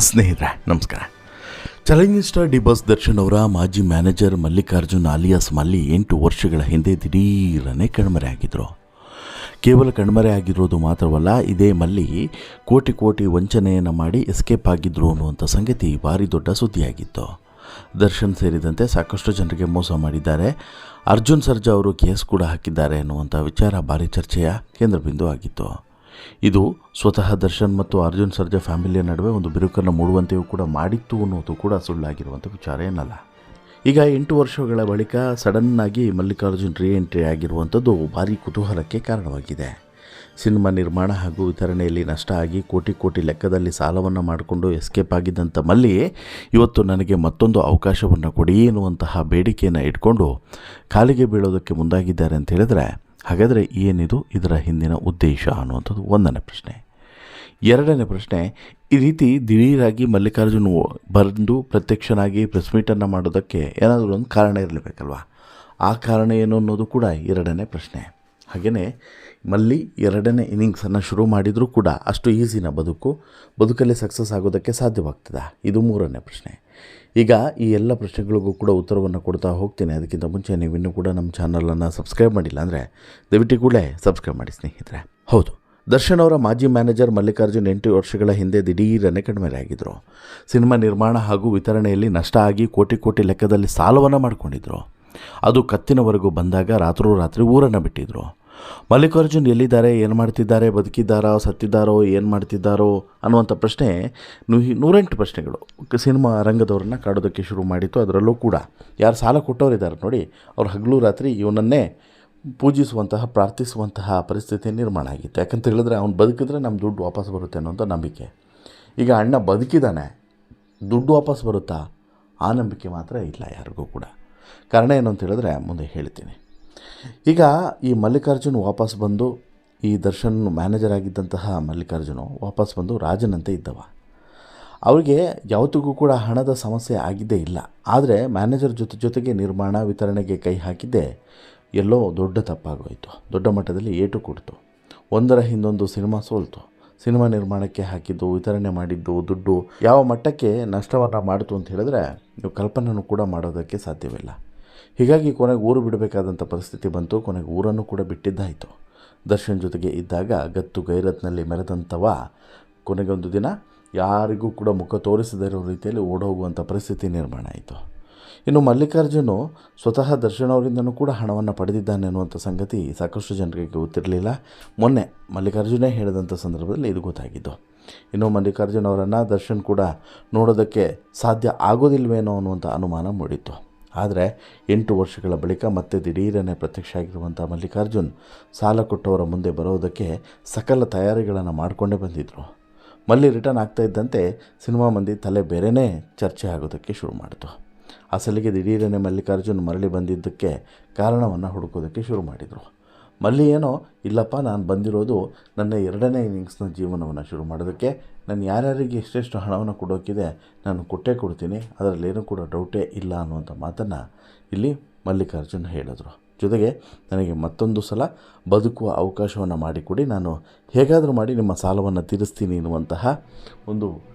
ಸ್ನೇಹಿತರೆ ನಮಸ್ಕಾರ. Challenging star D boss Darshan ಅವರ ಮಾಜಿ ಮ್ಯಾನೇಜರ್ ಮಲ್ಲಿಕಾರ್ಜುನ್ ಆಲಿಯಾಸ್ ಮಲ್ಲಿ 8 ವರ್ಷಗಳ ಹಿಂದೆ ದಿಢೀರನೆ ಕಣ್ಮರೆ ಆಗಿದ್ದರು. ಕೇವಲ ಕಣ್ಮರೆ ಆಗಿರೋದು ಮಾತ್ರವಲ್ಲ, ಇದೇ ಮಲ್ಲಿ ಕೋಟಿ ವಂಚನೆಯನ್ನು ಮಾಡಿ ಎಸ್ಕೇಪ್ ಆಗಿದ್ದರು ಅನ್ನುವಂಥ ಸಂಗತಿ ಭಾರಿ ದೊಡ್ಡ ಸುದ್ದಿಯಾಗಿತ್ತು. ದರ್ಶನ್ ಸೇರಿದಂತೆ ಸಾಕಷ್ಟು ಜನರಿಗೆ ಮೋಸ ಮಾಡಿದ್ದಾರೆ, ಅರ್ಜುನ್ ಸರ್ಜಾ ಅವರು ಕೇಸ್ ಕೂಡ ಹಾಕಿದ್ದಾರೆ ಅನ್ನುವಂಥ ವಿಚಾರ ಭಾರಿ ಚರ್ಚೆಯ ಕೇಂದ್ರಬಿಂದು ಆಗಿತ್ತು. ಇದು ಸ್ವತಃ ದರ್ಶನ್ ಮತ್ತು ಅರ್ಜುನ್ ಸರ್ಜಾ ಫ್ಯಾಮಿಲಿಯ ನಡುವೆ ಒಂದು ಬಿರುಕನ್ನು ಮೂಡುವಂತೆಯೂ ಕೂಡ ಮಾಡಿತ್ತು ಅನ್ನೋದು ಕೂಡ ಸುಳ್ಳಾಗಿರುವಂಥ ವಿಚಾರ ಏನಲ್ಲ. ಈಗ 8 ವರ್ಷಗಳ ಬಳಿಕ ಸಡನ್ನಾಗಿ ಮಲ್ಲಿಕಾರ್ಜುನ್ ಎಂಟ್ರಿ ಆಗಿರುವಂಥದ್ದು ಭಾರಿ ಕುತೂಹಲಕ್ಕೆ ಕಾರಣವಾಗಿದೆ. ಸಿನಿಮಾ ನಿರ್ಮಾಣ ಹಾಗೂ ವಿತರಣೆಯಲ್ಲಿ ನಷ್ಟ ಆಗಿ ಕೋಟಿ ಲೆಕ್ಕದಲ್ಲಿ ಸಾಲವನ್ನು ಮಾಡಿಕೊಂಡು ಎಸ್ಕೇಪ್ ಆಗಿದ್ದಂಥ ಮಲ್ಲಿ ಇವತ್ತು ನನಗೆ ಮತ್ತೊಂದು ಅವಕಾಶವನ್ನು ಕೊಡಿ ಎನ್ನುವಂತಹ ಬೇಡಿಕೆಯನ್ನು ಇಟ್ಕೊಂಡು ಕಾಲಿಗೆ ಬೀಳೋದಕ್ಕೆ ಮುಂದಾಗಿದ್ದಾರೆ ಅಂತ ಹೇಳಿದ್ರೆ, ಹಾಗಾದರೆ ಏನಿದು ಇದರ ಹಿಂದಿನ ಉದ್ದೇಶ ಅನ್ನುವಂಥದ್ದು ಒಂದನೇ ಪ್ರಶ್ನೆ. ಎರಡನೇ ಪ್ರಶ್ನೆ, ಈ ರೀತಿ ದಿಢೀರಾಗಿ ಮಲ್ಲಿಕಾರ್ಜುನ್ ಬಂದು ಪ್ರತ್ಯಕ್ಷನಾಗಿ ಪ್ರೆಸ್ ಮೀಟನ್ನು ಮಾಡೋದಕ್ಕೆ ಏನಾದರೂ ಒಂದು ಕಾರಣ ಇರಲೇಬೇಕಲ್ವ? ಆ ಕಾರಣ ಏನು ಅನ್ನೋದು ಕೂಡ ಎರಡನೇ ಪ್ರಶ್ನೆ. ಹಾಗೆಯೇ ಮಲ್ಲಿ ಎರಡನೇ ಇನ್ನಿಂಗ್ಸನ್ನು ಶುರು ಮಾಡಿದರೂ ಕೂಡ ಅಷ್ಟು ಈಸಿನ ಬದುಕಲ್ಲಿ ಸಕ್ಸಸ್ ಆಗೋದಕ್ಕೆ ಸಾಧ್ಯವಾಗ್ತದೆ? ಇದು ಮೂರನೇ ಪ್ರಶ್ನೆ. ಈಗ ಈ ಎಲ್ಲ ಪ್ರಶ್ನೆಗಳಿಗೂ ಕೂಡ ಉತ್ತರವನ್ನು ಕೊಡ್ತಾ ಹೋಗ್ತೀನಿ. ಅದಕ್ಕಿಂತ ಮುಂಚೆ ನೀವು ಇನ್ನೂ ಕೂಡ ನಮ್ಮ ಚಾನಲನ್ನು ಸಬ್ಸ್ಕ್ರೈಬ್ ಮಾಡಿಲ್ಲ ಅಂದರೆ ದಯವಿಟ್ಟು ಕೂಡಲೇ ಸಬ್ಸ್ಕ್ರೈಬ್ ಮಾಡಿ ಸ್ನೇಹಿತರೆ. ಹೌದು, ದರ್ಶನ್ ಅವರ ಮಾಜಿ ಮ್ಯಾನೇಜರ್ ಮಲ್ಲಿಕಾರ್ಜುನ್ 8 ವರ್ಷಗಳ ಹಿಂದೆ ದಿಢೀರನೆ ಕಣ್ಮರೆ ಆಗಿದ್ದರು. ಸಿನಿಮಾ ನಿರ್ಮಾಣ ಹಾಗೂ ವಿತರಣೆಯಲ್ಲಿ ನಷ್ಟ ಆಗಿ ಕೋಟಿ ಲೆಕ್ಕದಲ್ಲಿ ಸಾಲವನ್ನು ಮಾಡಿಕೊಂಡಿದ್ದರು. ಅದು ಕತ್ತಿನವರೆಗೂ ಬಂದಾಗ ರಾತ್ರೋರಾತ್ರಿ ಊರನ್ನು ಬಿಟ್ಟಿದ್ದರು. ಮಲ್ಲಿಕಾರ್ಜುನ್ ಎಲ್ಲಿದ್ದಾರೆ, ಏನು ಮಾಡ್ತಿದ್ದಾರೆ, ಬದುಕಿದ್ದಾರೋ ಸತ್ತಿದ್ದಾರೋ, ಏನು ಮಾಡ್ತಿದ್ದಾರೋ ಅನ್ನುವಂಥ ಪ್ರಶ್ನೆ 108 ಪ್ರಶ್ನೆಗಳು ಸಿನಿಮಾ ರಂಗದವ್ರನ್ನ ಕಾಡೋದಕ್ಕೆ ಶುರು ಮಾಡಿತ್ತು. ಅದರಲ್ಲೂ ಕೂಡ ಯಾರು ಸಾಲ ಕೊಟ್ಟವರಿದ್ದಾರೆ ನೋಡಿ, ಅವ್ರು ಹಗಲು ರಾತ್ರಿ ಇವನನ್ನೇ ಪೂಜಿಸುವಂತಹ ಪ್ರಾರ್ಥಿಸುವಂತಹ ಪರಿಸ್ಥಿತಿ ನಿರ್ಮಾಣ ಆಗಿತ್ತು. ಯಾಕಂತ ಹೇಳಿದ್ರೆ ಅವ್ನು ಬದುಕಿದ್ರೆ ನಮ್ಮ ದುಡ್ಡು ವಾಪಸ್ ಬರುತ್ತೆ ಅನ್ನೋಂಥ ನಂಬಿಕೆ. ಈಗ ಅಣ್ಣ ಬದುಕಿದ್ದಾನೆ, ದುಡ್ಡು ವಾಪಸ್ ಬರುತ್ತಾ? ಆ ನಂಬಿಕೆ ಮಾತ್ರ ಇಲ್ಲ ಯಾರಿಗೂ ಕೂಡ. ಕಾರಣ ಏನು ಅಂತ ಹೇಳಿದ್ರೆ ಮುಂದೆ ಹೇಳ್ತೀನಿ. ಈಗ ಈ ಮಲ್ಲಿಕಾರ್ಜುನ್ ವಾಪಸ್ ಬಂದು, ಈ ದರ್ಶನ್ ಮ್ಯಾನೇಜರ್ ಆಗಿದ್ದಂತಹ ಮಲ್ಲಿಕಾರ್ಜುನು ವಾಪಸ್ ಬಂದು ರಾಜನಂತೆ ಇದ್ದವ. ಅವರಿಗೆ ಯಾವತ್ತಿಗೂ ಕೂಡ ಹಣದ ಸಮಸ್ಯೆ ಆಗಿದ್ದೇ ಇಲ್ಲ. ಆದರೆ ಮ್ಯಾನೇಜರ್ ಜೊತೆಗೆ ನಿರ್ಮಾಣ ವಿತರಣೆಗೆ ಕೈ ಹಾಕಿದ್ದೆ ಎಲ್ಲೋ ದೊಡ್ಡ ತಪ್ಪಾಗೋಯಿತು. ದೊಡ್ಡ ಮಟ್ಟದಲ್ಲಿ ಏಟು ಕೊಡ್ತು. ಒಂದರ ಹಿಂದೊಂದು ಸಿನಿಮಾ ಸೋಲ್ತು. ಸಿನಿಮಾ ನಿರ್ಮಾಣಕ್ಕೆ ಹಾಕಿದ್ದು, ವಿತರಣೆ ಮಾಡಿದ್ದು ದುಡ್ಡು ಯಾವ ಮಟ್ಟಕ್ಕೆ ನಷ್ಟವನ್ನು ಮಾಡಿತು ಅಂತ ಹೇಳಿದ್ರೆ ನೀವು ಕಲ್ಪನೆಯೂ ಕೂಡ ಮಾಡೋದಕ್ಕೆ ಸಾಧ್ಯವಿಲ್ಲ. ಹೀಗಾಗಿ ಕೊನೆಗೆ ಊರು ಬಿಡಬೇಕಾದಂಥ ಪರಿಸ್ಥಿತಿ ಬಂತು. ಕೊನೆಗೆ ಊರನ್ನು ಕೂಡ ಬಿಟ್ಟಿದ್ದಾಯಿತು. ದರ್ಶನ್ ಜೊತೆಗೆ ಇದ್ದಾಗ ಗತ್ತು ಗೈರತ್ನಲ್ಲಿ ಮೆರೆದಂಥವ ಕೊನೆಗೊಂದು ದಿನ ಯಾರಿಗೂ ಕೂಡ ಮುಖ ತೋರಿಸದೇ ಇರೋ ರೀತಿಯಲ್ಲಿ ಓಡೋಗುವಂಥ ಪರಿಸ್ಥಿತಿ ನಿರ್ಮಾಣ ಆಯಿತು. ಇನ್ನು ಮಲ್ಲಿಕಾರ್ಜುನು ಸ್ವತಃ ದರ್ಶನ್ ಅವರಿಂದನೂ ಕೂಡ ಹಣವನ್ನು ಪಡೆದಿದ್ದಾನೆ ಅನ್ನುವಂಥ ಸಂಗತಿ ಸಾಕಷ್ಟು ಜನರಿಗೆ ಗೊತ್ತಿರಲಿಲ್ಲ. ಮೊನ್ನೆ ಮಲ್ಲಿಕಾರ್ಜುನೇ ಹೇಳಿದಂಥ ಸಂದರ್ಭದಲ್ಲಿ ಇದು ಗೊತ್ತಾಗಿದ್ದು. ಇನ್ನು ಮಲ್ಲಿಕಾರ್ಜುನ್ ಅವರನ್ನು ದರ್ಶನ್ ಕೂಡ ನೋಡೋದಕ್ಕೆ ಸಾಧ್ಯ ಆಗೋದಿಲ್ವೇನೋ ಅನ್ನುವಂಥ ಅನುಮಾನ ಮೂಡಿತ್ತು. ಆದರೆ 8 ವರ್ಷಗಳ ಬಳಿಕ ಮತ್ತೆ ದಿಢೀರನೆ ಪ್ರತ್ಯಕ್ಷ ಆಗಿರುವಂಥ ಮಲ್ಲಿಕಾರ್ಜುನ್ ಸಾಲ ಕೊಟ್ಟವರ ಮುಂದೆ ಬರೋದಕ್ಕೆ ಸಕಲ ತಯಾರಿಗಳನ್ನು ಮಾಡಿಕೊಂಡೇ ಬಂದಿದ್ದರು. ಮಲ್ಲಿ ರಿಟರ್ನ್ ಆಗ್ತಾ ಇದ್ದಂತೆ ಸಿನಿಮಾ ಮಂದಿ ತಲೆ ಬೇರೆಯೇ ಚರ್ಚೆ ಆಗೋದಕ್ಕೆ ಶುರು ಮಾಡಿತು. ಅಸಲಿಗೆ ದಿಢೀರನೆ ಮಲ್ಲಿಕಾರ್ಜುನ್ ಮರಳಿ ಬಂದಿದ್ದಕ್ಕೆ ಕಾರಣವನ್ನು ಹುಡುಕೋದಕ್ಕೆ ಶುರು ಮಾಡಿದರು. ಮಲ್ಲಿ ಏನೋ, ಇಲ್ಲಪ್ಪ ನಾನು ಬಂದಿರೋದು ನನ್ನ 2ನೇ ಇನ್ನಿಂಗ್ಸ್ನ ಜೀವನವನ್ನು ಶುರು ಮಾಡೋದಕ್ಕೆ, ನಾನು ಯಾರ್ಯಾರಿಗೆ ಎಷ್ಟೆಷ್ಟು ಹಣವನ್ನು ಕೊಡೋಕ್ಕಿದೆ ನಾನು ಕೊಟ್ಟೇ ಕೊಡ್ತೀನಿ, ಅದರಲ್ಲೇನೂ ಕೂಡ ಡೌಟೇ ಇಲ್ಲ ಅನ್ನುವಂಥ ಮಾತನ್ನು ಇಲ್ಲಿ ಮಲ್ಲಿಕಾರ್ಜುನ್ ಹೇಳಿದ್ರು. ಜೊತೆಗೆ ನನಗೆ ಮತ್ತೊಂದು ಸಲ ಬದುಕುವ ಅವಕಾಶವನ್ನು ಮಾಡಿಕೊಡಿ, ನಾನು ಹೇಗಾದರೂ ಮಾಡಿ ನಿಮ್ಮ ಸಾಲವನ್ನು ತೀರಿಸ್ತೀನಿ ಎನ್ನುವಂತಹ ಒಂದು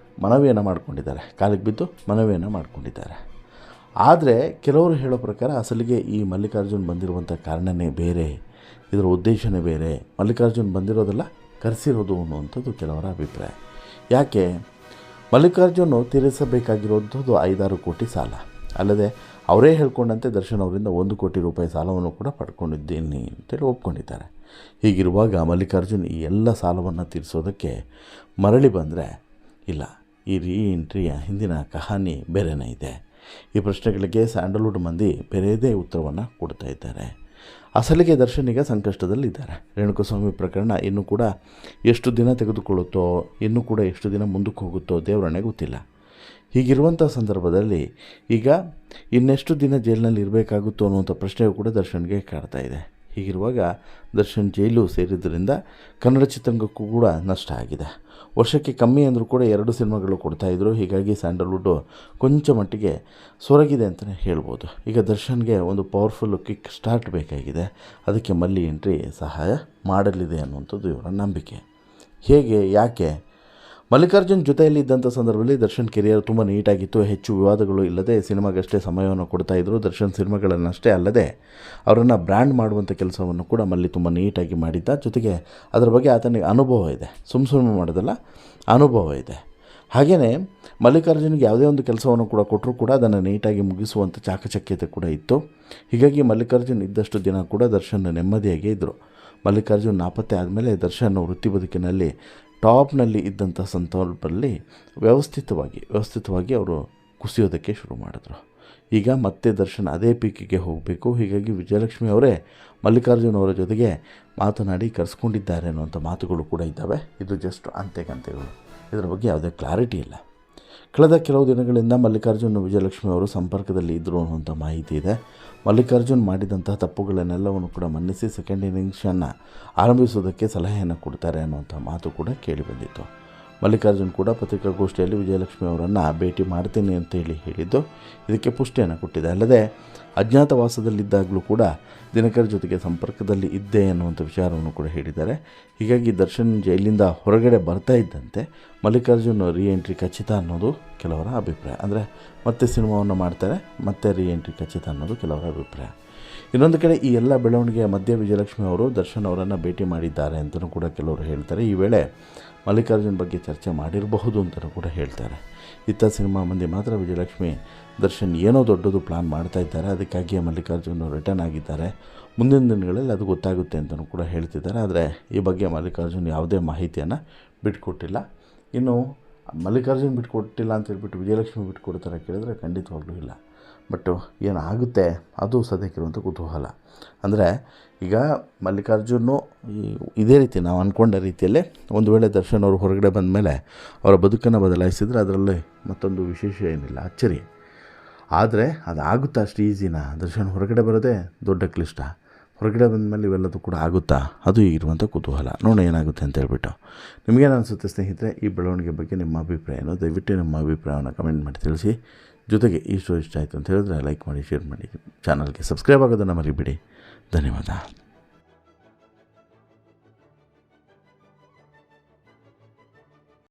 ಮನವಿಯನ್ನು ಮಾಡಿಕೊಂಡಿದ್ದಾರೆ. ಕಾಲಿಗೆ ಬಿದ್ದು ಮನವಿಯನ್ನು ಮಾಡಿಕೊಂಡಿದ್ದಾರೆ. ಆದರೆ ಕೆಲವರು ಹೇಳೋ ಪ್ರಕಾರ ಅಸಲಿಗೆ ಈ ಮಲ್ಲಿಕಾರ್ಜುನ್ ಬಂದಿರುವಂಥ ಕಾರಣನೇ ಬೇರೆ, ಇದರ ಉದ್ದೇಶನೇ ಬೇರೆ, ಮಲ್ಲಿಕಾರ್ಜುನ್ ಬಂದಿರೋದಲ್ಲ ಕರೆಸಿರೋದು ಅನ್ನುವಂಥದ್ದು ಕೆಲವರ ಅಭಿಪ್ರಾಯ. ಯಾಕೆ? ಮಲ್ಲಿಕಾರ್ಜುನ್ ತೀರಿಸಬೇಕಾಗಿರುವಂಥದ್ದು 5-6 ಕೋಟಿ ಸಾಲ. ಅಲ್ಲದೆ ಅವರೇ ಹೇಳ್ಕೊಂಡಂತೆ ದರ್ಶನ್ ಅವರಿಂದ 1 ಕೋಟಿ ರೂಪಾಯಿ ಸಾಲವನ್ನು ಕೂಡ ಪಡ್ಕೊಂಡಿದ್ದೀನಿ ಅಂತೇಳಿ ಒಪ್ಕೊಂಡಿದ್ದಾರೆ. ಹೀಗಿರುವಾಗ ಮಲ್ಲಿಕಾರ್ಜುನ್ ಈ ಎಲ್ಲ ಸಾಲವನ್ನು ತೀರಿಸೋದಕ್ಕೆ ಮರಳಿ ಬಂದರೆ ಇಲ್ಲ, ಈ ಎಂಟ್ರಿಯ ಹಿಂದಿನ ಕಹಾನಿ ಬೇರೆಯೇ ಇದೆ. ಈ ಪ್ರಶ್ನೆಗಳಿಗೆ ಸ್ಯಾಂಡಲ್ವುಡ್ ಮಂದಿ ಬೇರೆಯದೇ ಉತ್ತರವನ್ನು ಕೊಡ್ತಾ ಇದ್ದಾರೆ. ಅಸಲಿಗೆ ದರ್ಶನ್ ಈಗ ಸಂಕಷ್ಟದಲ್ಲಿದ್ದಾರೆ. ರೇಣುಕಾಸ್ವಾಮಿ ಪ್ರಕರಣ ಇನ್ನೂ ಕೂಡ ಎಷ್ಟು ದಿನ ತೆಗೆದುಕೊಳ್ಳುತ್ತೋ, ಇನ್ನೂ ಕೂಡ ಎಷ್ಟು ದಿನ ಮುಂದಕ್ಕೆ ಹೋಗುತ್ತೋ ದೇವರನ್ನೇ ಗೊತ್ತಿಲ್ಲ. ಹೀಗಿರುವಂಥ ಸಂದರ್ಭದಲ್ಲಿ ಈಗ ಇನ್ನೆಷ್ಟು ದಿನ ಜೈಲಿನಲ್ಲಿ ಇರಬೇಕಾಗುತ್ತೋ ಅನ್ನುವಂಥ ಪ್ರಶ್ನೆಯೂ ಕೂಡ ದರ್ಶನ್ಗೆ ಕಾಡ್ತಾ ಇದೆ. ಹೀಗಿರುವಾಗ ದರ್ಶನ್ ಜೈಲು ಸೇರಿದ್ದರಿಂದ ಕನ್ನಡ ಚಿತ್ರರಂಗಕ್ಕೂ ಕೂಡ ನಷ್ಟ ಆಗಿದೆ. ವರ್ಷಕ್ಕೆ ಕಮ್ಮಿ ಅಂದರೂ ಕೂಡ 2 ಸಿನಿಮಾಗಳು ಕೊಡ್ತಾಯಿದ್ರು. ಹೀಗಾಗಿ ಸ್ಯಾಂಡಲ್ವುಡ್ಡು ಕೊಂಚ ಮಟ್ಟಿಗೆ ಸೊರಗಿದೆ ಅಂತಲೇ ಹೇಳ್ಬೋದು. ಈಗ ದರ್ಶನ್ಗೆ ಒಂದು ಪವರ್ಫುಲ್ ಕಿಕ್ ಸ್ಟಾರ್ಟ್ ಬೇಕಾಗಿದೆ. ಅದಕ್ಕೆ ಮಲ್ಲಿ ಎಂಟ್ರಿ ಸಹಾಯ ಮಾಡಲಿದೆ ಅನ್ನುವಂಥದ್ದು ಇವರ ನಂಬಿಕೆ. ಹೇಗೆ, ಯಾಕೆ? ಮಲ್ಲಿಕಾರ್ಜುನ್ ಜೊತೆಯಲ್ಲಿ ಇದ್ದಂಥ ಸಂದರ್ಭದಲ್ಲಿ ದರ್ಶನ್ ಕೆರಿಯರ್ ತುಂಬ ನೀಟಾಗಿತ್ತು. ಹೆಚ್ಚು ವಿವಾದಗಳು ಇಲ್ಲದೆ ಸಿನಿಮಾಗಷ್ಟೇ ಸಮಯವನ್ನು ಕೊಡ್ತಾಯಿದ್ರು. ದರ್ಶನ್ ಸಿನಿಮಾಗಳನ್ನಷ್ಟೇ ಅಲ್ಲದೆ ಅವರನ್ನು ಬ್ರ್ಯಾಂಡ್ ಮಾಡುವಂಥ ಕೆಲಸವನ್ನು ಕೂಡ ಮಲ್ಲಿ ತುಂಬ ನೀಟಾಗಿ ಮಾಡಿದ್ದ. ಜೊತೆಗೆ ಅದರ ಬಗ್ಗೆ ಆತನಿಗೆ ಅನುಭವ ಇದೆ, ಸುಮ್ಮನೆ ಮಾಡೋದಲ್ಲ, ಅನುಭವ ಇದೆ. ಹಾಗೆಯೇ ಮಲ್ಲಿಕಾರ್ಜುನಿಗೆ ಯಾವುದೇ ಒಂದು ಕೆಲಸವನ್ನು ಕೂಡ ಕೊಟ್ಟರೂ ಕೂಡ ಅದನ್ನು ನೀಟಾಗಿ ಮುಗಿಸುವಂಥ ಚಾಕಚಕ್ಯತೆ ಕೂಡ ಇತ್ತು. ಹೀಗಾಗಿ ಮಲ್ಲಿಕಾರ್ಜುನ್ ಇದ್ದಷ್ಟು ದಿನ ಕೂಡ ದರ್ಶನ್ ನೆಮ್ಮದಿಯಾಗೇ ಇದ್ದರು. ಮಲ್ಲಿಕಾರ್ಜುನ್ ನಾಪತ್ತೆ ಆದಮೇಲೆ ದರ್ಶನ್ ವೃತ್ತಿ ಬದುಕಿನಲ್ಲಿ ಟಾಪ್ನಲ್ಲಿ ಇದ್ದಂಥ ಸಂದರ್ಭದಲ್ಲಿ ವ್ಯವಸ್ಥಿತವಾಗಿ ಅವರು ಕುಸಿಯೋದಕ್ಕೆ ಶುರು ಮಾಡಿದ್ರು. ಈಗ ಮತ್ತೆ ದರ್ಶನ್ ಅದೇ ಪೀಕಿಗೆ ಹೋಗಬೇಕು. ಹೀಗಾಗಿ ವಿಜಯಲಕ್ಷ್ಮಿ ಅವರೇ ಮಲ್ಲಿಕಾರ್ಜುನ್ ಅವರ ಜೊತೆಗೆ ಮಾತನಾಡಿ ಕರೆಸ್ಕೊಂಡಿದ್ದಾರೆ ಅನ್ನುವಂಥ ಮಾತುಗಳು ಕೂಡ ಇದ್ದಾವೆ. ಇದು ಜಸ್ಟ್ ಅಂತೆಗಳು, ಇದರ ಬಗ್ಗೆ ಯಾವುದೇ ಕ್ಲಾರಿಟಿ ಇಲ್ಲ. ಕಳೆದ ಕೆಲವು ದಿನಗಳಿಂದ ಮಲ್ಲಿಕಾರ್ಜುನ್ ವಿಜಯಲಕ್ಷ್ಮಿ ಅವರು ಸಂಪರ್ಕದಲ್ಲಿ ಇದ್ದರು ಅನ್ನುವಂಥ ಮಾಹಿತಿ ಇದೆ. ಮಲ್ಲಿಕಾರ್ಜುನ್ ಮಾಡಿದಂತಹ ತಪ್ಪುಗಳನ್ನೆಲ್ಲವನ್ನು ಕೂಡ ಮನ್ನಿಸಿ ಸೆಕೆಂಡ್ ಇನ್ನಿಂಗ್ಸನ್ನು ಆರಂಭಿಸುವುದಕ್ಕೆ ಸಲಹೆಯನ್ನು ಕೊಡ್ತಾರೆ ಅನ್ನುವಂಥ ಮಾತು ಕೂಡ ಕೇಳಿಬಂದಿತ್ತು. ಮಲ್ಲಿಕಾರ್ಜುನ್ ಕೂಡ ಪತ್ರಿಕಾಗೋಷ್ಠಿಯಲ್ಲಿ ವಿಜಯಲಕ್ಷ್ಮಿ ಅವರನ್ನು ಭೇಟಿ ಮಾಡ್ತೀನಿ ಅಂತೇಳಿ ಹೇಳಿದ್ದು ಇದಕ್ಕೆ ಪುಷ್ಟಿಯನ್ನು ಕೊಟ್ಟಿದೆ. ಅಲ್ಲದೆ ಅಜ್ಞಾತವಾಸದಲ್ಲಿದ್ದಾಗಲೂ ಕೂಡ ದಿನಕರ್ ಜೊತೆಗೆ ಸಂಪರ್ಕದಲ್ಲಿ ಇದ್ದೆ ಅನ್ನುವಂಥ ವಿಚಾರವನ್ನು ಕೂಡ ಹೇಳಿದ್ದಾರೆ. ಹೀಗಾಗಿ ದರ್ಶನ್ ಜೈಲಿಂದ ಹೊರಗಡೆ ಬರ್ತಾ ಇದ್ದಂತೆ ಮಲ್ಲಿಕಾರ್ಜುನ್ ಎಂಟ್ರಿ ಖಚಿತ ಅನ್ನೋದು ಕೆಲವರ ಅಭಿಪ್ರಾಯ. ಅಂದರೆ ಮತ್ತೆ ಸಿನಿಮಾವನ್ನು ಮಾಡ್ತಾರೆ, ಮತ್ತೆ ಎಂಟ್ರಿ ಖಚಿತ ಅನ್ನೋದು ಕೆಲವರ ಅಭಿಪ್ರಾಯ. ಇನ್ನೊಂದು ಕಡೆ ಈ ಎಲ್ಲ ಬೆಳವಣಿಗೆಯ ಮಧ್ಯೆ ವಿಜಯಲಕ್ಷ್ಮಿ ಅವರು ದರ್ಶನ್ ಅವರನ್ನು ಭೇಟಿ ಮಾಡಿದ್ದಾರೆ ಅಂತಲೂ ಕೂಡ ಕೆಲವರು ಹೇಳ್ತಾರೆ. ಈ ವೇಳೆ ಮಲ್ಲಿಕಾರ್ಜುನ್ ಬಗ್ಗೆ ಚರ್ಚೆ ಮಾಡಿರಬಹುದು ಅಂತಲೂ ಕೂಡ ಹೇಳ್ತಾರೆ. ಇತ್ತ ಸಿನಿಮಾ ಮಂದಿ ಮಾತ್ರ ವಿಜಯಲಕ್ಷ್ಮಿ ದರ್ಶನ್ ಏನೋ ದೊಡ್ಡದು ಪ್ಲಾನ್ ಮಾಡ್ತಾ ಇದ್ದಾರೆ, ಅದಕ್ಕಾಗಿಯೇ ಮಲ್ಲಿಕಾರ್ಜುನ್ ರಿಟರ್ನ್ ಆಗಿದ್ದಾರೆ, ಮುಂದಿನ ದಿನಗಳಲ್ಲಿ ಅದು ಗೊತ್ತಾಗುತ್ತೆ ಅಂತಲೂ ಕೂಡ ಹೇಳ್ತಿದ್ದಾರೆ. ಆದರೆ ಈ ಬಗ್ಗೆ ಮಲ್ಲಿಕಾರ್ಜುನ್ ಯಾವುದೇ ಮಾಹಿತಿಯನ್ನು ಬಿಟ್ಕೊಟ್ಟಿಲ್ಲ. ಇನ್ನು ಮಲ್ಲಿಕಾರ್ಜುನ್ ಬಿಟ್ಕೊಟ್ಟಿಲ್ಲ ಅಂತ ಹೇಳ್ಬಿಟ್ಟು ವಿಜಯಲಕ್ಷ್ಮಿ ಬಿಟ್ಕೊಡ್ತಾರೆ ಕೇಳಿದ್ರೆ ಖಂಡಿತವಾಗ್ಲೂ ಇಲ್ಲ. ಬಟ್ ಏನಾಗುತ್ತೆ ಅದು ಸದ್ಯಕ್ಕಿರುವಂಥ ಕುತೂಹಲ. ಅಂದರೆ ಈಗ ಮಲ್ಲಿಕಾರ್ಜುನು ಇದೇ ರೀತಿ ನಾವು ಅಂದ್ಕೊಂಡ ರೀತಿಯಲ್ಲೇ ಒಂದು ವೇಳೆ ದರ್ಶನ್ ಅವರು ಹೊರಗಡೆ ಬಂದ ಮೇಲೆ ಅವರ ಬದುಕನ್ನು ಬದಲಾಯಿಸಿದರೆ ಅದರಲ್ಲಿ ಮತ್ತೊಂದು ವಿಶೇಷ ಏನಿಲ್ಲ, ಅಚ್ಚರಿ. ಆದರೆ ಅದಾಗುತ್ತಾ ಅಷ್ಟು ಈಸಿನಾ? ದರ್ಶನ್ ಹೊರಗಡೆ ಬರೋದೇ ದೊಡ್ಡ ಕ್ಲಿಷ್ಟ. ಹೊರಗಡೆ ಬಂದ ಮೇಲೆ ಇವೆಲ್ಲದೂ ಕೂಡ ಆಗುತ್ತಾ? ಅದು ಇರುವಂಥ ಕುತೂಹಲ. ನೋಡೋಣ ಏನಾಗುತ್ತೆ ಅಂತ ಹೇಳ್ಬಿಟ್ಟು. ನಿಮಗೇನು ಅನಿಸುತ್ತೆ ಸ್ನೇಹಿತರೆ ಈ ಬೆಳವಣಿಗೆ ಬಗ್ಗೆ? ನಿಮ್ಮ ಅಭಿಪ್ರಾಯ ಏನು? ದಯವಿಟ್ಟು ನಿಮ್ಮ ಅಭಿಪ್ರಾಯವನ್ನು ಕಮೆಂಟ್ ಮಾಡಿ ತಿಳಿಸಿ. ಜೊತೆಗೆ ಈ ಸ್ಟೋರಿ ಇಷ್ಟ ಆಯಿತು ಅಂತ ಹೇಳಿದ್ರೆ ಲೈಕ್ ಮಾಡಿ, ಶೇರ್ ಮಾಡಿ, ಚಾನಲ್ಗೆ ಸಬ್ಸ್ಕ್ರೈಬ್ ಆಗೋದನ್ನು ಮರಿಬೇಡಿ. ಧನ್ಯವಾದ.